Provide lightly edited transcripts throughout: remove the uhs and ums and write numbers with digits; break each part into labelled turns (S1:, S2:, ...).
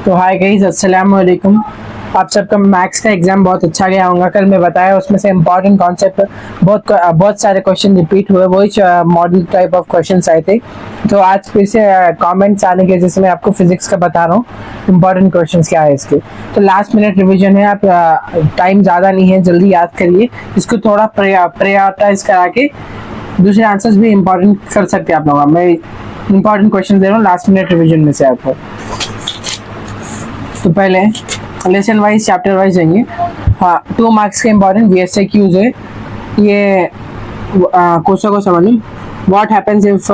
S1: तो hi guys, अस्सलाम वालेकुम। आप सबका मैथ्स का एग्जाम बहुत अच्छा गया होगा। कल मैं बताया उसमें से इम्पोर्टेंट कॉन्सेप्ट बहुत सारे क्वेश्चन रिपीट हुए, वही मॉडल टाइप ऑफ क्वेश्चंस आए थे। तो आज फिर से कमेंट्स आने के जैसे मैं आपको फिजिक्स का बता रहा हूँ इम्पोर्टेंट क्वेश्चंस क्या है इसके। तो लास्ट मिनट रिवीजन है, आप टाइम ज़्यादा नहीं है, जल्दी याद करिए इसको, थोड़ा प्रायोरिटाइज करा के दूसरे आंसर्स भी इम्पोर्टेंट कर सकते हैं आप लोग। मैं इम्पोर्टेंट क्वेश्चन दे रहा हूँ लास्ट मिनट रिविजन में से आपको। तो पहले लेसन वाइज चैप्टर वाइज जाएंगे। हाँ, 2 मार्क्स के इम्पोर्टेंट VSQs है ये। क्वेश्चन को समझ लो। What happens if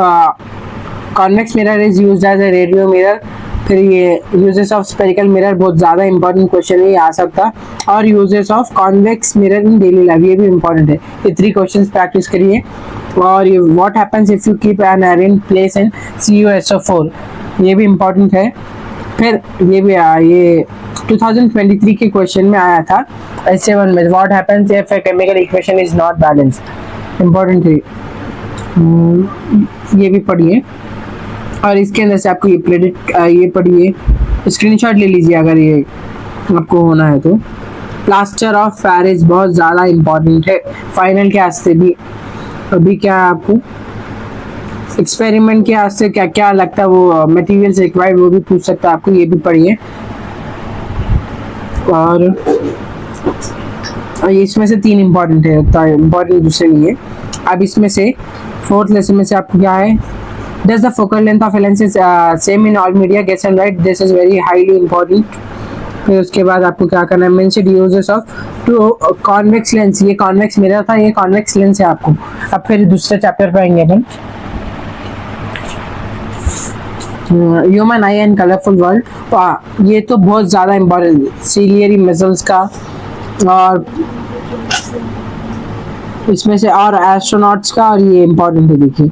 S1: convex mirror is used as a radio mirror. फिर ये यूजेस ऑफ स्फेरिकल मिरर, बहुत ज़्यादा इंपॉर्टेंट क्वेश्चन है, ये आ सकता। और uses of convex mirror in daily life, ये भी इंपॉर्टेंट है। ये 3 क्वेश्चन प्रैक्टिस करिए। और ये what happens if you keep an air in place in CuSO4, ये भी इंपॉर्टेंट है। फिर ये भी ये 2023 के क्वेश्चन में आया था S7 में, what happens if a chemical equation is not balanced, important है, ये भी पढ़िए। और इसके अंदर से आपको ये प्रेडिक्ट ये पढ़िए, स्क्रीनशॉट ले लीजिए अगर ये आपको होना है तो। प्लास्टर ऑफ पेरिस बहुत ज़्यादा इंपॉर्टेंट है फाइनल के वास्ते भी। अभी क्या आपको एक्सपेरिमेंट के वास्ते क्या क्या लगता है, वो मटेरियल्स रिक्वायर्ड, वो भी पूछ सकता है आपको, ये भी पढ़िए। और इसमें से 3 इंपॉर्टेंट है, इंपॉर्टेंट दूसरे नहीं है। अब इसमें से 4th लेसन में से आपको क्या है, does the focal length of a lens is same in all media, guess and write, this is very highly important। फिर उसके बाद आपको क्या करना है, mention uses of two convex lens, ये convex मिरर था, ये convex lens है आपको। अब फिर दूसरे चैप्टर पे आएंगे अपन, human eye and colourful world. ये तो बहुत ज़्यादा इंपॉर्टेंट है, सिलियरी मसल्स का, और इसमें से और एस्ट्रोनॉट्स का, और ये इंपॉर्टेंट है। देखिए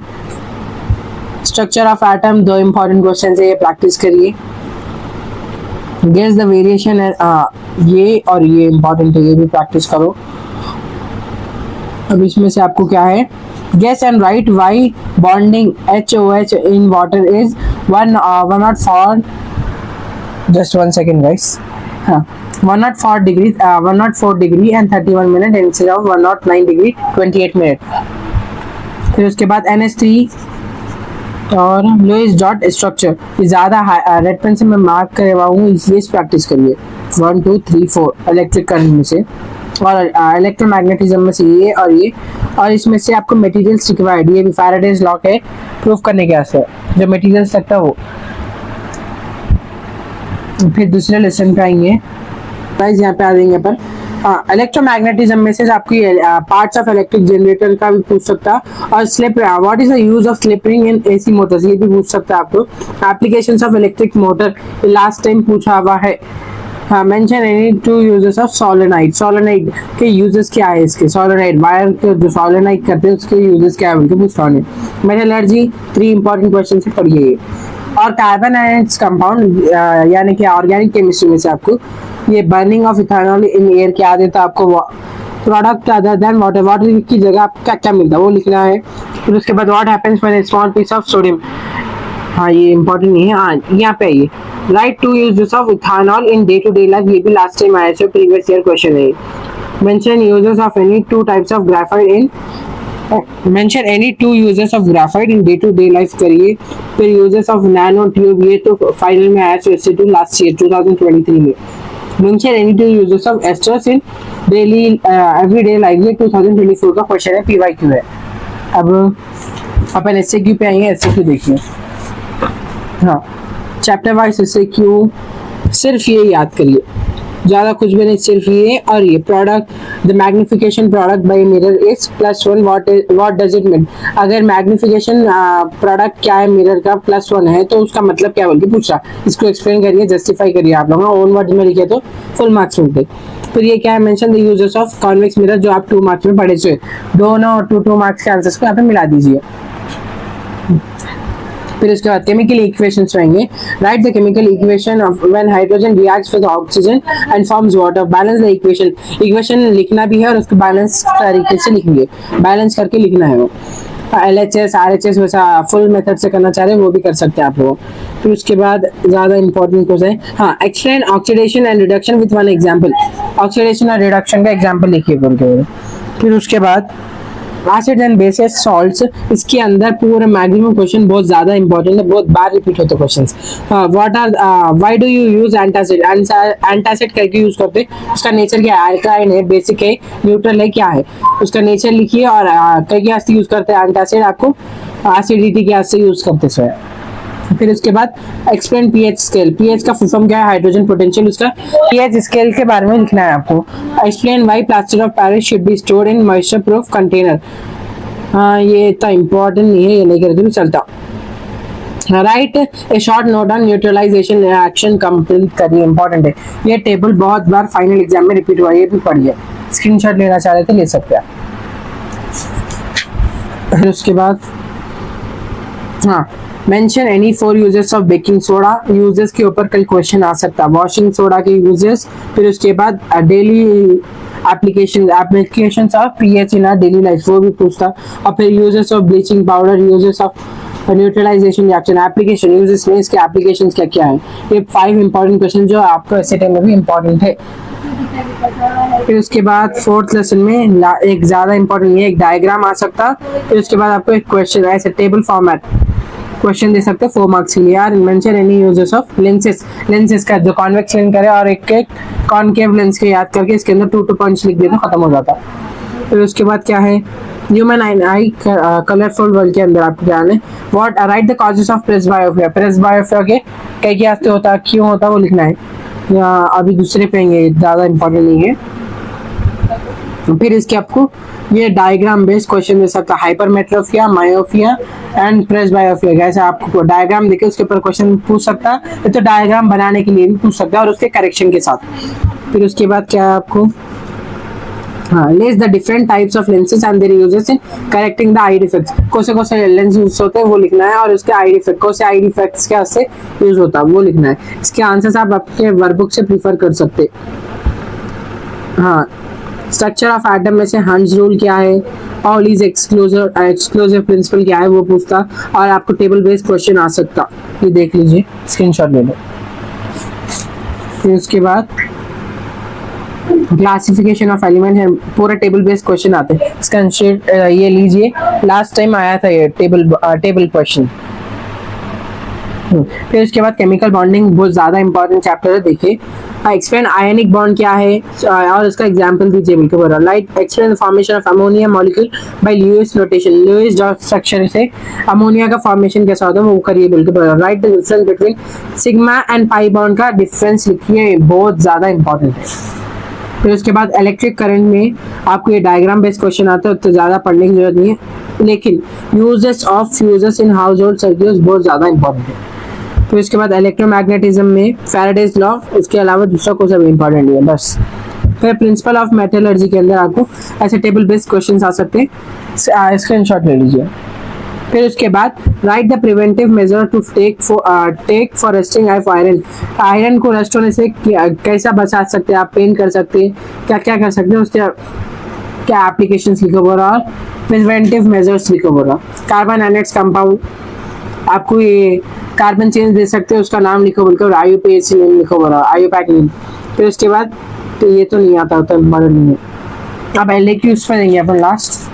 S1: structure of atom, 2 important question है, ये प्रैक्टिस करिए। गेस द वेरिएशन, ये और ये इंपॉर्टेंट है, ये भी प्रैक्टिस करो। अब इसमें से आपको क्या है, guess and write why bonding HOH in water is 104, just 1 second guys, हाँ 104 degree and 31 minute instead of 109 degree 28 minute. फिर उसके बाद NH3 और लुईस डॉट स्ट्रक्चर, ये ज़्यादा रेड पेन से मैं मार्क करवाऊंगी, इसलिए प्रैक्टिस करिए। 1 2 3 4 इलेक्ट्रिक करंट में से, और इलेक्ट्रोमैग्नेटिज्म में से ये और ये। और इसमें से आपको मटेरियल्स रिक्वायर्ड, ये भी फैराडेज लॉ है प्रूफ करने के वास्ते, जो मटेरियल्स लगता है वो। फिर दूसरे लेसन पे आएंगे, गाइस यहाँ पे आ जाएंगे अपन। इलेक्ट्रोमैग्नेटिज्म में से आपकी पार्ट्स ऑफ इलेक्ट्रिक जनरेटर का भी पूछ सकता है। और slip, what is the use of slip ring in AC Motors, ये भी पूछ सकता है आपको। Applications of electric motor, last time पूछा हुआ है। हाँ, mention any 2 uses of solenoid, solenoid के यूजेस क्या है इसके, सोलेनाइड वायर के जो सोलेनाइड करते हैं उसके यूजेस क्या है उनके पूछ रहे हैं। मेटलर्जी, 3 इंपॉर्टेंट क्वेश्चन से पढ़िए। और कार्बन एंड इट्स कंपाउंड, यानी कि ऑर्गेनिक केमिस्ट्री में से आपको ये burning of ethanol in air क्या देता है आपको, product other than water, water की जगह आपको क्या क्या मिलता है वो लिखना है। फिर उसके बाद what happens when a small piece of sodium, हाँ ये इंपॉर्टेंट नहीं है। हाँ यहाँ पे आइए, write 2 uses of ethanol in day to day life, ये भी लास्ट टाइम आया था, प्रीवियस ईयर क्वेश्चन है। Mention uses of any 2 types of graphite in, mention any 2 uses of graphite in day to day life करिए। फिर uses of nano tube, ये तो final में आया SC2 लास्ट ईयर 2023 में। Mention any 2 uses of esters in daily everyday life, ये 2024 का question है, PYQ है। अब अपन SAQ पे आएंगे, SAQ देखिए। हाँ, चैप्टर वाइज SAQ, सिर्फ ये याद करिए, ज़्यादा कुछ भी नहीं, सिर्फ ये और ये। Product, the magnification product by mirror is +1, what does it mean. अगर मैग्निफिकेशन प्रोडक्ट क्या है मिरर का +1 है तो उसका मतलब क्या बोल के पूछ रहा, इसको एक्सप्लेन करिए, जस्टिफाई करिए। आप लोग ओन वर्ड में लिखे तो फुल मार्क्स मिलते। फिर ये क्या है, mention the uses of convex mirror, जो आप 2 मार्क्स में पढ़े थे, दोनों और 2 मार्क्स के आंसर्स को यहाँ पे मिला दीजिए। फिर उसके बाद केमिकल इक्वेशंस रहेंगे, right the chemical equation of when hydrogen reacts with oxygen and forms water, balance the equation, equation लिखना भी है और उसको बैलेंस तरीके से लिखेंगे, बैलेंस करके लिखना है वो। LHS RHS वैसा फुल मेथड से करना चाह रहे हैं वो भी कर सकते हैं आप लोग। फिर उसके बाद ज़्यादा इंपॉर्टेंट क्वेश्चन है, हाँ, explain oxidation and reduction with one example. Oxidation और रिडक्शन का एग्जाम्पल लिखिए बोल के। फिर उसके बाद एसिड एंड बेसिस सॉल्ट्स, इसके अंदर पूरे मैक्सिमम क्वेश्चन बहुत ज्यादा इंपॉर्टेंट है, बहुत बार रिपीट होते questions. What are why do you use antacid, antacid करके यूज करते हैं, उसका नेचर क्या है, अल्काइन है, बेसिक है, न्यूट्रल है, क्या है उसका नेचर लिखिए। और कई गैस से यूज करते हैं एंटासिड, आपको एसिडिटी गैस से यूज करते हैं। फिर उसके बाद एक्सप्लेन पीएच स्केल, पीएच का फुल फॉर्म क्या है, हाइड्रोजन पोटेंशियल, उसका पीएच स्केल के बारे में लिखना है आपको। Explain why plaster of Paris should be stored in moisture proof container, हाँ ये इतना इंपॉर्टेंट नहीं है, ये नहीं करके भी चलता। Write a short note on neutralisation reaction complete करिए, इंपॉर्टेंट है ये टेबल, बहुत बार फाइनल एग्जाम में रिपीट हुआ है, ये भी पढ़िए। स्क्रीनशॉट लेना चाह रहे थे ले सकते हैं। फिर उसके बाद हाँ, mention any 4 uses of baking soda, uses के ऊपर कल क्वेश्चन आ सकता है, वॉशिंग सोडा के यूजेस। फिर उसके बाद daily applications of pH in our daily life, वो भी पूछता। और फिर uses of bleaching powder, uses of neutralisation reaction, application uses में इसके एप्लीकेशंस क्या क्या है, ये 5 इंपॉर्टेंट क्वेश्चन जो आपको ऐसे टाइम में भी इंपॉर्टेंट है। फिर उसके बाद 4th लेसन में एक ज्यादा इंपॉर्टेंट, ये एक डायग्राम आ सकता। फिर उसके बाद आपको एक क्वेश्चन ऐसे टेबल फॉर्मेट क्वेश्चन दे सकते हैं 4 मार्क्स के लिए। यार mention any uses of lenses, lenses का जो कॉन्वेक्स लेंस करे और एक कॉनकेव लेंस के याद करके इसके अंदर 2 पॉइंट्स लिख देते खत्म हो जाता। फिर उसके बाद क्या है, ह्यूमन आई कलरफुल वर्ल्ड के अंदर आपको क्या है, what right the causes of presbyopia, presbyopia के कई क्या होता है, क्यों होता है वो लिखना है, या अभी दूसरे पे ज्यादा इंपॉर्टेंट नहीं है। फिर इसके आपको ये डायग्राम बेस्ड क्वेश्चन दे सकता है, हाइपरमेट्रोपिया, मायोपिया एंड प्रेसबायोपिया, कैसे आपको डायग्राम देके उसके ऊपर क्वेश्चन पूछ सकता है, तो डायग्राम बनाने के लिए भी पूछ सकता है और उसके करेक्शन के साथ। फिर उसके बाद क्या है आपको, हाँ, list the different types of lenses and there uses in correcting the I defects, कौन से लेंस यूज होते हैं वो लिखना है, और उसके आई डिफेक्ट, कौन से आई डिफेक्ट्स क्या से यूज होता है वो लिखना है। इसके आंसर्स आप आपके वर्कबुक से प्रीफर कर सकते। हाँ, स्ट्रक्चर ऑफ एटम में से हंस रूल क्या है, ऑलीज एक्सक्लूसिव प्रिंसिपल क्या है वो पूछता, और आपको टेबल बेस्ड क्वेश्चन आ सकता, ये देख लीजिए, स्क्रीनशॉट ले लो। फिर उसके बाद क्लासिफिकेशन ऑफ एलिमेंट्स है, पूरा टेबल बेस्ड क्वेश्चन आते हैं, इसका ये लीजिए, लास्ट टाइम आया था ये टेबल क्वेश्चन। फिर उसके बाद केमिकल बॉन्डिंग बहुत ज्यादा इंपॉर्टेंट चैप्टर है, देखिए। एक्सप्लेन आयनिक बॉन्ड क्या है और उसका एग्जांपल दीजिए बिल्कुल बराबर। Like explain the formation of ammonia molecule by Lewis flotation, Lewis dot structure से अमोनिया का फॉर्मेशन कैसा होता है वो करिए बिल्कुल बराबर। Write the difference between sigma and pi bond का डिफरेंस लिखिए, बहुत ज्यादा इंपॉर्टेंट है। फिर उसके बाद इलेक्ट्रिक करंट में आपको ये डायग्राम बेस्ड क्वेश्चन आता है, तो ज़्यादा पढ़ने की जरूरत नहीं है, लेकिन uses of fuses in house hold circuits बहुत ज़्यादा इंपॉर्टेंट है। फिर उसके बाद इलेक्ट्रोमैग्नेटिज्म में फैराडेज लॉ, उसके अलावा दूसरा कोई सा भी इंपॉर्टेंट है बस। फिर प्रिंसिपल ऑफ मेटलर्जी के अंदर आपको ऐसे टेबल बेस्ड क्वेश्चन आ सकते हैं, स्क्रीनशॉट ले लीजिए। फिर उसके बाद write the preventive measure to take for rusting of iron, iron को रस्ट होने से कैसा बचा सकते हैं आप, पेंट कर सकते हैं, क्या क्या कर सकते हैं, उसके क्या एप्लीकेशंस लिखो बोला, और प्रिवेंटिव मेजर्स लिखो बोला। कार्बन एनेट्स कंपाउंड, आपको ये कार्बन चेंज दे सकते हैं, उसका नाम लिखो बोलकर आईयूपीएसी नेम लिखो बोला, आईयूपैक नेम। फिर उसके बाद तो ये तो नहीं आता होता, इंपॉर्टेंट नहीं है। अब एलएक्यूज पे देंगे अपन लास्ट।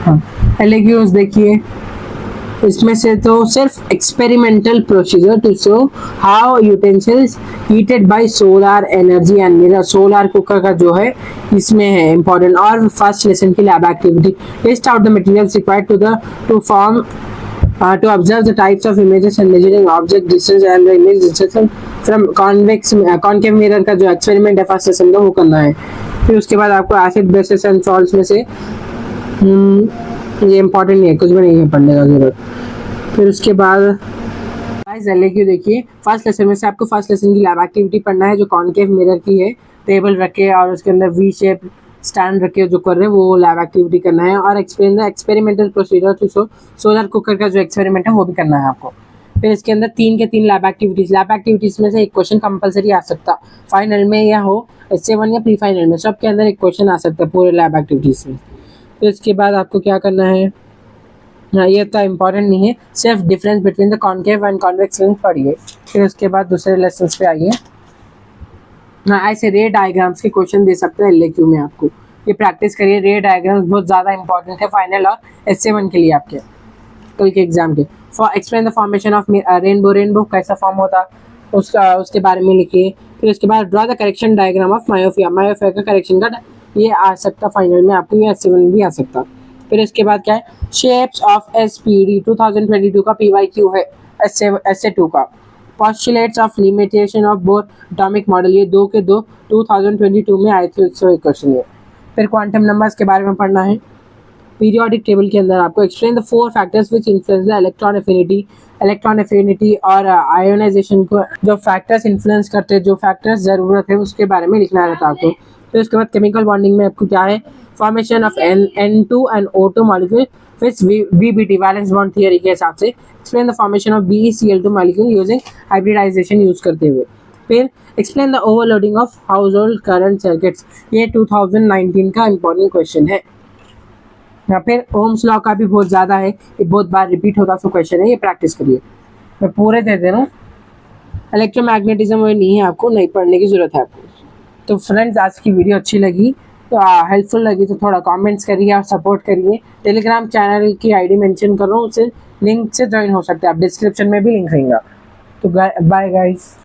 S1: हाँ, एलएक्यूज देखिए, इसमें से तो सिर्फ experimental procedure to show how utensils heated by solar energy and mirror, solar cooker का जो है इसमें है इंपॉर्टेंट। और फर्स्ट लेसन की lab activity, list out the materials required to form to observe the types of images and measuring object distance and the image distance from concave mirror का जो experiment है फर्स्ट लेसन का वो करना है। फिर उसके बाद आपको एसिड बेसिस एंड सॉल्ट्स में से ये इंपॉर्टेंट नहीं है, कुछ भी नहीं है पढ़ने का जरूरत। फिर उसके बाद एलएक्यू देखिए, फर्स्ट लेसन में से आपको फर्स्ट लेसन की लैब एक्टिविटी पढ़ना है जो कॉनकेव मिरर की है, टेबल रखे और उसके अंदर वी शेप स्टैंड रखे जो कर रहे हैं वो लैब एक्टिविटी करना है, और explain the experimental procedure to show solar cooker का जो एक्सपेरिमेंट है वो भी करना है आपको। फिर इसके अंदर 3 के 3 लैब एक्टिविटीज में से एक क्वेश्चन कंपलसरी आ सकता, फाइनल में या हो S1 या प्री फाइनल में, सब के अंदर एक क्वेश्चन आ सकता है पूरे लैब एक्टिविटीज में। फिर इसके बाद आपको क्या करना है, ये तो इम्पोर्टेंट नहीं है, सिर्फ difference between the concave and convex lens पढ़िए। फिर उसके बाद दूसरे लेसन पे आइए। ऐसे रे डायग्राम्स के क्वेश्चन दे सकते हैं LAQ में आपको, ये प्रैक्टिस करिए। रे डायग्राम्स बहुत ज़्यादा इंपॉर्टेंट है फाइनल और SC1 के लिए आपके कल के एग्जाम के। For explain the formation of rainbow, rainbow कैसा फॉर्म होता उसके बारे में लिखिए। फिर उसके बाद draw the correction diagram of myopia, myopia का करेक्शन का ये आ सकता फाइनल में आपको, ये SC1 में भी आ सकता। फिर इसके बाद क्या है, शेप्स ऑफ SPD 2022 का PYQ है, SA2 का। Postulates of limitation of bore atomic model, ये 2 के 2 2022 में आए थे क्वेश्चन ये। फिर क्वांटम नंबर्स के बारे में पढ़ना है। पीरियोडिक टेबल के अंदर आपको explain the 4 factors which influence the electron affinity और आयोनाइजेशन को, जो फैक्टर्स इन्फ्लुएंस करते हैं, जो फैक्टर्स ज़रूरत है उसके बारे में लिखना रहता है आपको। फिर उसके बाद केमिकल बॉन्डिंग में आपको क्या है, formation of N2 and O2 molecule which VBT valence bond theory के हिसाब से explain the formation of BeCl2 molecule using hybridisation use करते हुए। फिर explain the overloading of household current circuits, ये 2019 का इंपॉर्टेंट क्वेश्चन है। या फिर ओम्स लॉ का भी बहुत ज़्यादा है, ये बहुत बार रिपीट होता सो क्वेश्चन है, ये प्रैक्टिस करिए। मैं पूरे दे दे रहा हूँ, इलेक्ट्रोमैग्नेटिज्म में नहीं है, आपको नहीं पढ़ने की ज़रूरत है आपको। तो फ्रेंड्स, आज की वीडियो अच्छी लगी तो हेल्पफुल लगी तो थोड़ा कमेंट्स करिए और सपोर्ट करिए। टेलीग्राम चैनल की ID मेंशन कर रहा हूँ, उसे लिंक से ज्वाइन हो सकते हैं आप, डिस्क्रिप्शन में भी लिंक रहेगा। तो बाय गाइस।